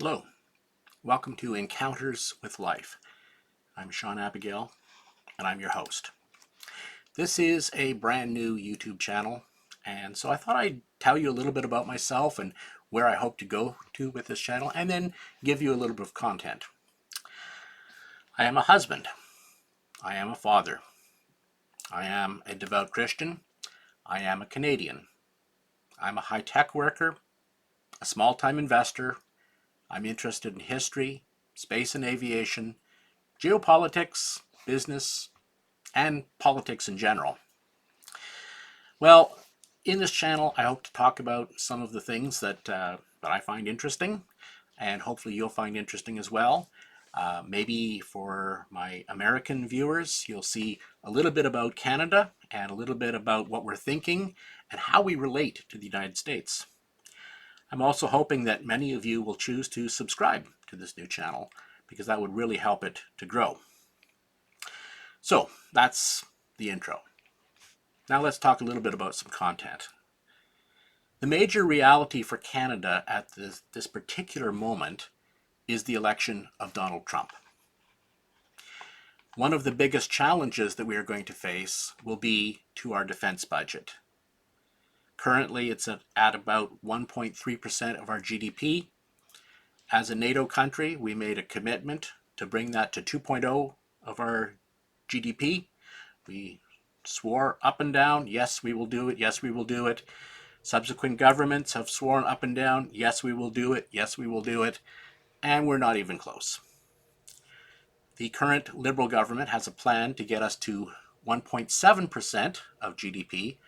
Hello, welcome to Encounters with Life. I'm Sean Abigail, and I'm your host. This is a brand new YouTube channel, and so I thought I'd tell you a little bit about myself and where I hope to go to with this channel, and then give you a little bit of content. I am a husband. I am a father. I am a devout Christian. I am a Canadian. I'm a high-tech worker, a small-time investor. I'm interested in history, space and aviation, geopolitics, business, and politics in general. Well, in this channel, I hope to talk about some of the things that I find interesting, and hopefully you'll find interesting as well. Maybe for my American viewers, you'll see a little bit about Canada and a little bit about what we're thinking and how we relate to the United States. I'm also hoping that many of you will choose to subscribe to this new channel because that would really help it to grow. So that's the intro. Now let's talk a little bit about some content. The major reality for Canada at this particular moment is the election of Donald Trump. One of the biggest challenges that we are going to face will be to our defense budget. Currently, it's at about 1.3% of our GDP. As a NATO country, we made a commitment to bring that to 2.0 of our GDP. We swore up and down, yes, we will do it, yes, we will do it. Subsequent governments have sworn up and down, yes, we will do it, yes, we will do it, and we're not even close. The current Liberal government has a plan to get us to 1.7% of GDP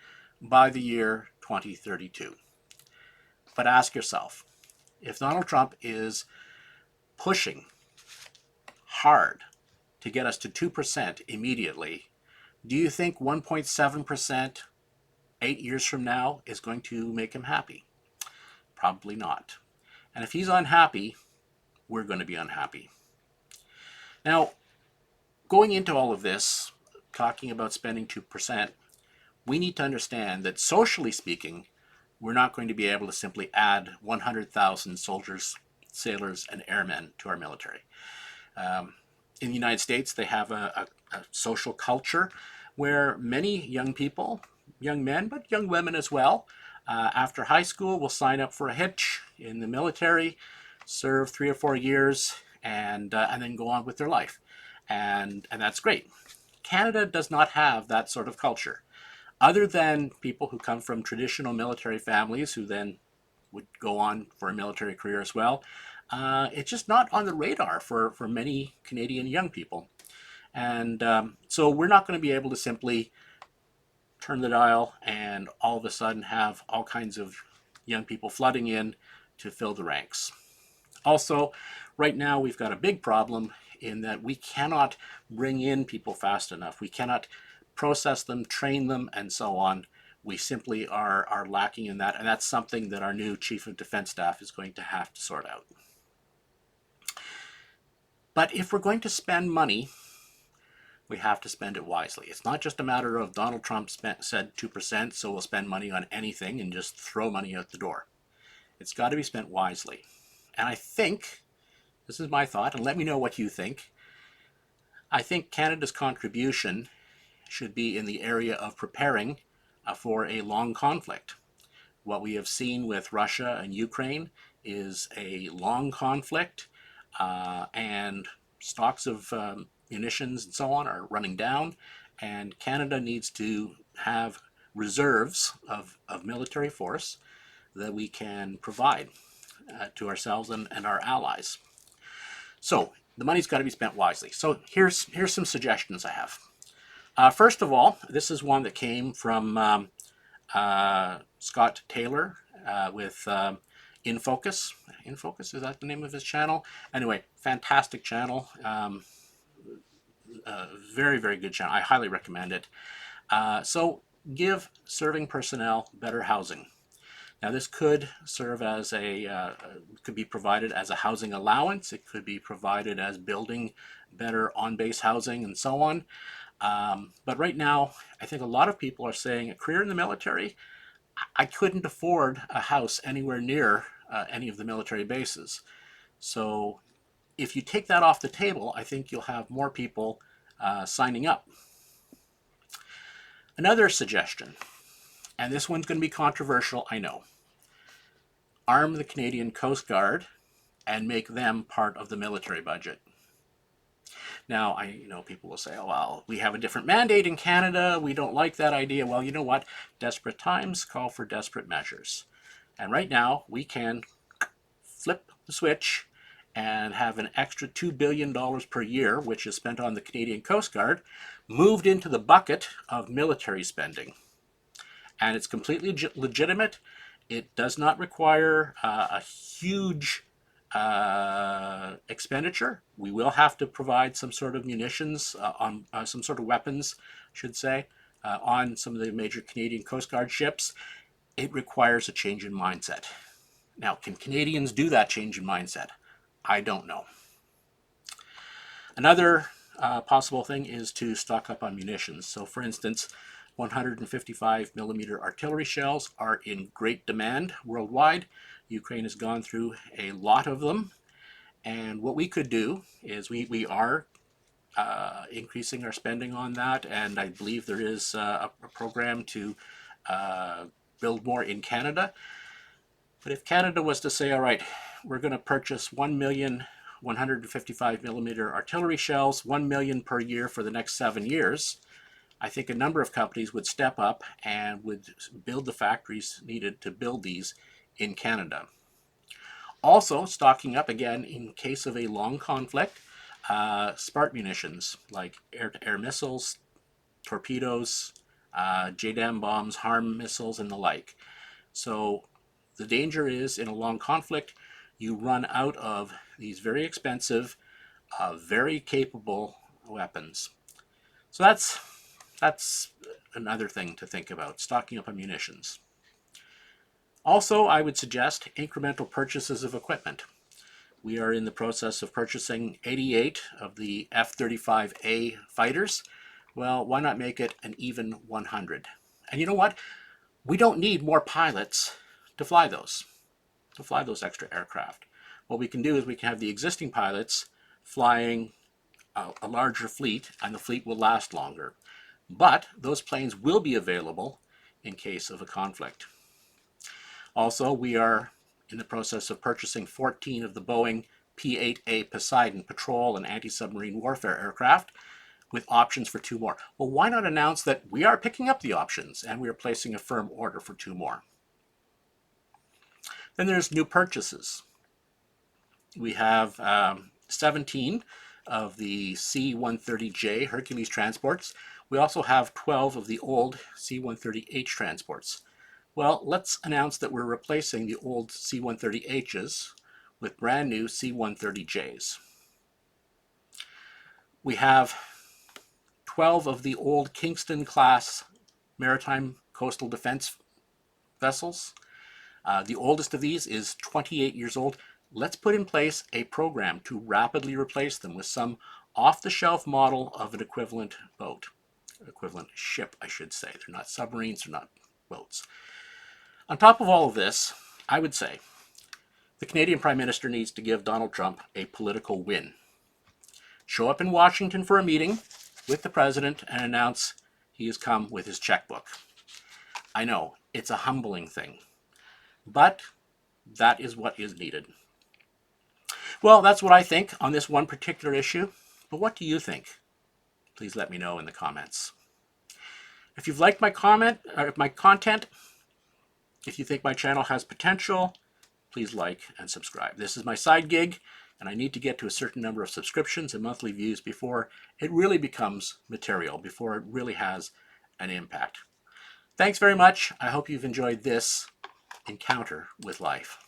by the year 2032. But ask yourself, if Donald Trump is pushing hard to get us to 2% immediately, do you think 1.7% 8 years from now is going to make him happy? Probably not. And if he's unhappy, we're going to be unhappy. Now, going into all of this, talking about spending 2%, we need to understand that socially speaking, we're not going to be able to simply add 100,000 soldiers, sailors, and airmen to our military. In the United States, they have a social culture where many young people, young men, but young women as well, after high school will sign up for a hitch in the military, serve 3 or 4 years, and then go on with their life. And that's great. Canada does not have that sort of culture. Other than people who come from traditional military families who then would go on for a military career as well, it's just not on the radar for many Canadian young people. And so we're not going to be able to simply turn the dial and all of a sudden have all kinds of young people flooding in to fill the ranks. Also, right now we've got a big problem in that we cannot bring in people fast enough. We cannot process them, train them, and so on. We simply are lacking in that, and that's something that our new Chief of Defense Staff is going to have to sort out. But if we're going to spend money, we have to spend it wisely. It's not just a matter of Donald Trump said 2%, so we'll spend money on anything and just throw money out the door. It's got to be spent wisely. And I think, this is my thought, and let me know what you think, I think Canada's contribution should be in the area of preparing for a long conflict. What we have seen with Russia and Ukraine is a long conflict, and stocks of munitions and so on are running down, and Canada needs to have reserves of military force that we can provide to ourselves and our allies. So the money's got to be spent wisely. So here's some suggestions I have. First of all, this is one that came from Scott Taylor with In Focus. In Focus, is that the name of his channel? Anyway, fantastic channel. Very, very good channel. I highly recommend it. So give serving personnel better housing. Now this could serve as could be provided as a housing allowance. It could be provided as building better on-base housing and so on. But right now, I think a lot of people are saying a career in the military, I couldn't afford a house anywhere near any of the military bases. So if you take that off the table, I think you'll have more people signing up. Another suggestion, and this one's going to be controversial, I know. Arm the Canadian Coast Guard and make them part of the military budget. Now, I know people will say, oh, well, we have a different mandate in Canada. We don't like that idea. Well, you know what? Desperate times call for desperate measures. And right now, we can flip the switch and have an extra $2 billion per year, which is spent on the Canadian Coast Guard, moved into the bucket of military spending. And it's completely legitimate. It does not require a huge expenditure. We will have to provide some sort of munitions on some sort of weapons, I should say, on some of the major Canadian Coast Guard ships. It requires a change in mindset. Now, can Canadians do that change in mindset? I don't know. Another possible thing is to stock up on munitions. So, for instance, 155 millimeter artillery shells are in great demand worldwide. Ukraine has gone through a lot of them. And what we could do is we are increasing our spending on that. And I believe there is a program to build more in Canada. But if Canada was to say, all right, we're going to purchase 1 million 155 millimeter artillery shells, 1 million per year for the next 7 years, I think a number of companies would step up and would build the factories needed to build these in Canada. Also, stocking up again in case of a long conflict, SMART munitions like air-to-air missiles, torpedoes, JDAM bombs, HARM missiles, and the like. So the danger is in a long conflict, you run out of these very expensive, very capable weapons. So that's another thing to think about, stocking up on munitions. Also, I would suggest incremental purchases of equipment. We are in the process of purchasing 88 of the F-35A fighters. Well, why not make it an even 100? And you know what? We don't need more pilots to fly those extra aircraft. What we can do is we can have the existing pilots flying a larger fleet, and the fleet will last longer. But those planes will be available in case of a conflict. Also, we are in the process of purchasing 14 of the Boeing P-8A Poseidon patrol and anti-submarine warfare aircraft with options for 2 more. Well, why not announce that we are picking up the options and we are placing a firm order for 2 more? Then there's new purchases. We have 17 of the C-130J Hercules transports. We also have 12 of the old C-130H transports. Well, let's announce that we're replacing the old C-130Hs with brand new C-130Js. We have 12 of the old Kingston-class maritime coastal defense vessels. The oldest of these is 28 years old. Let's put in place a program to rapidly replace them with some off-the-shelf model of an equivalent boat. Equivalent ship, I should say. They're not submarines, they're not boats. On top of all of this, I would say the Canadian Prime Minister needs to give Donald Trump a political win. Show up in Washington for a meeting with the President and announce he has come with his checkbook. I know, it's a humbling thing, but that is what is needed. Well, that's what I think on this one particular issue, but what do you think? Please let me know in the comments. If you've liked my content, if you think my channel has potential, please like and subscribe. This is my side gig, and I need to get to a certain number of subscriptions and monthly views before it really becomes material, before it really has an impact. Thanks very much. I hope you've enjoyed this encounter with life.